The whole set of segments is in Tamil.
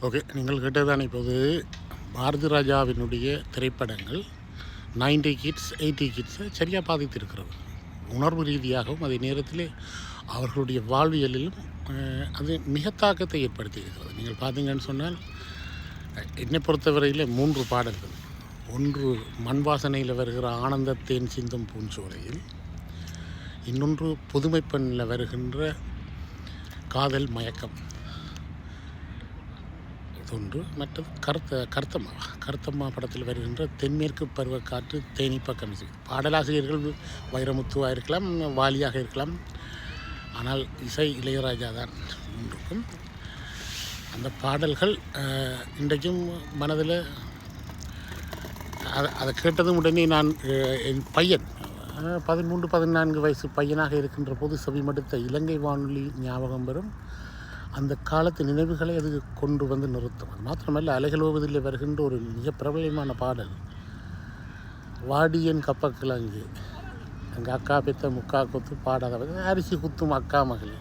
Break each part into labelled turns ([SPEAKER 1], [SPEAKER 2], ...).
[SPEAKER 1] ஓகே, நீங்கள் கேட்டதான். இப்போது பாரதி ராஜாவினுடைய திரைப்படங்கள் 90 கிட்ஸ் 80 கிட்ஸை சரியாக பாதித்திருக்கிறது. உணர்வு ரீதியாகவும் அதே நேரத்தில் அவர்களுடைய வாழ்வியலிலும் அது மிக தாக்கத்தை ஏற்படுத்தி இருக்கிறது. நீங்கள் பார்த்தீங்கன்னு சொன்னால் என்னை பொறுத்தவரையில் 3 பாடல்கள். ஒன்று மண் வாசனையில் வருகிற ஆனந்த தேன் சிந்தும் பூஞ்சோலையில், இன்னொன்று புதுமை பெண்ணில் வருகின்ற காதல் மயக்கம், ஒன்று மற்றது கருத்தம்மா படத்தில் வருகின்ற தென்மேற்கு பருவக்காற்று தேனி பக்கம். பாடலாசிரியர்கள் வைரமுத்துவாக இருக்கலாம், வாலியாக இருக்கலாம், ஆனால் இசை இளையராஜா தான் இருக்கும். அந்த பாடல்கள் இன்றைக்கும் மனதில் அதை கேட்டதும் உடனே நான் என் பையன் 13-14 வயசு பையனாக இருக்கின்ற போது செவிமடுத்த இலங்கை வானொலி ஞாபகம் வரும். அந்த காலத்து நினைவுகளை அது கொண்டு வந்து நிறுத்தும். அது மாத்திரமல்ல, அலைகள் ஓவதில் வருகின்ற ஒரு மிக பிரபலமான பாடல் வாடியன் கப்பக்கிழங்கு, எங்கள் அக்கா பெத்த முக்கா கொத்து பாடாத அரிசி குத்தும் அக்கா மகளே.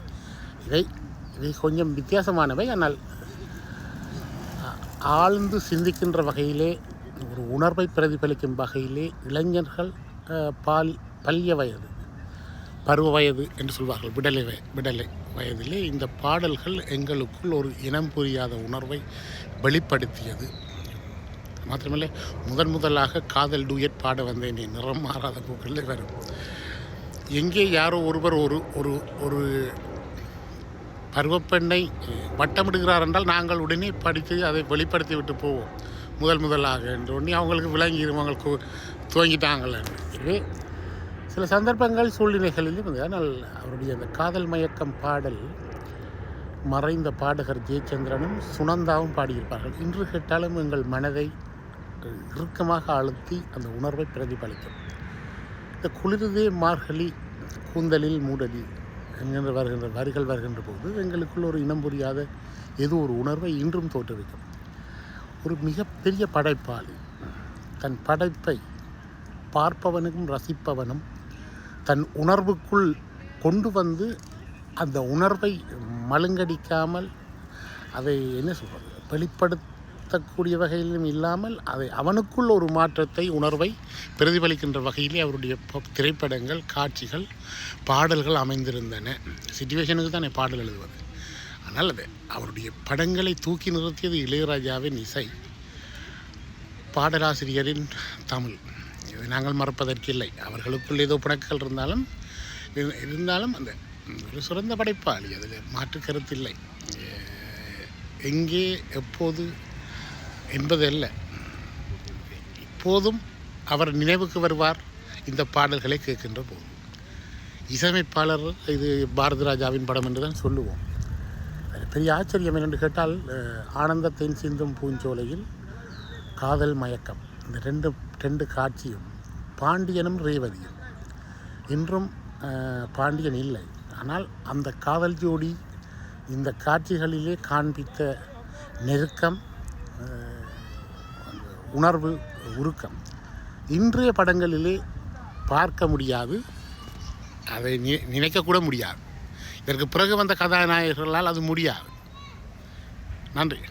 [SPEAKER 1] இவை கொஞ்சம் வித்தியாசமானவை. ஆனால் ஆழ்ந்து சிந்திக்கின்ற வகையிலே, ஒரு உணர்வை பிரதிபலிக்கும் வகையிலே இளைஞர்கள் பல்ய வயது, பருவ வயது என்று சொல்வார்கள், விடலை வயதிலே இந்த பாடல்கள் எங்களுக்குள் ஒரு இனம் புரியாத உணர்வை வெளிப்படுத்தியது. மாத்திரமல்ல, முதலாக காதல் டூயட் பாட வந்தேன் நிறம் மாறாத பூக்களில் வரும். எங்கே யாரோ ஒருவர் ஒரு ஒரு பருவப்பெண்ணை வட்டமிடுகிறார் என்றால் நாங்கள் உடனே படித்து அதை வெளிப்படுத்தி விட்டு போவோம். முதலாக என்று உடனே அவங்களுக்கு விளங்கிடும், அவங்களுக்கு துவங்கிட்டாங்கள். எனவே சில சந்தர்ப்பங்கள் சூழ்நிலைகளிலும், ஆனால் அவருடைய அந்த காதல் மயக்கம் பாடல் மறைந்த பாடகர் ஜெயச்சந்திரனும் சுனந்தாவும் பாடியிருப்பார்கள். இன்று கேட்டாலும் எங்கள் மனதை இறுக்கமாக அழுத்தி அந்த உணர்வை பிரதிபலிக்கும். இந்த குளிர்தே மார்கழி கூந்தலில் மூடலி என்கின்ற வருகின்ற வரிகள் வருகின்ற போது எங்களுக்குள் ஒரு இனம் புரியாத ஏதோ ஒரு உணர்வை இன்றும் தோற்றுவிக்கும். ஒரு மிகப்பெரிய படைப்பாளி தன் படைப்பை பார்ப்பவனுக்கும் ரசிப்பவனும் தன் உணர்வுக்குள் கொண்டு வந்து அந்த உணர்வை மழுங்கடிக்காமல் அதை என்ன சொல்வது வெளிப்படுத்தக்கூடிய வகையிலும் இல்லாமல் அதை அவனுக்குள் ஒரு மாற்றத்தை, உணர்வை பிரதிபலிக்கின்ற வகையிலே அவருடைய திரைப்படங்கள், காட்சிகள், பாடல்கள் அமைந்திருந்தன. சிச்சுவேஷனுக்கு தானே பாடல் எழுதுவது. ஆனால் அது அவருடைய படங்களை தூக்கி நிறுத்தியது இளையராஜாவின் இசை, பாடலாசிரியரின் தமிழ். இதை நாங்கள் மறப்பதற்கில்லை. அவர்களுக்குள் ஏதோ பிணக்குகள் இருந்தாலும் அந்த ஒரு சிறந்த படைப்பாளி, அதில் மாற்று கருத்தில்லை. எங்கே எப்போது என்பதல்ல, இப்போதும் அவர் நினைவுக்கு வருவார் இந்த பாடல்களை கேட்கின்ற போது. இசையமைப்பாளர் இது பாரதி ராஜாவின் படம் என்று தான் சொல்லுவோம். பெரிய ஆச்சரியம் என்னென்று கேட்டால், ஆனந்தத்தின் சிந்தும் பூஞ்சோலையில் காதல் மயக்கம், இந்த ரெண்டு காட்சியும் பாண்டியனும் ரேவதியும். இன்றும் பாண்டியன் இல்லை, ஆனால் அந்த காதல் ஜோடி இந்த காட்சிகளிலே காண்பித்த நெருக்கம், உணர்வு, உருக்கம் இன்றைய படங்களிலே பார்க்க முடியாது, அதை நினைக்கக்கூட முடியாது. இதற்கு பிறகு வந்த கதாநாயகர்களால் அது முடியாது. நன்றி.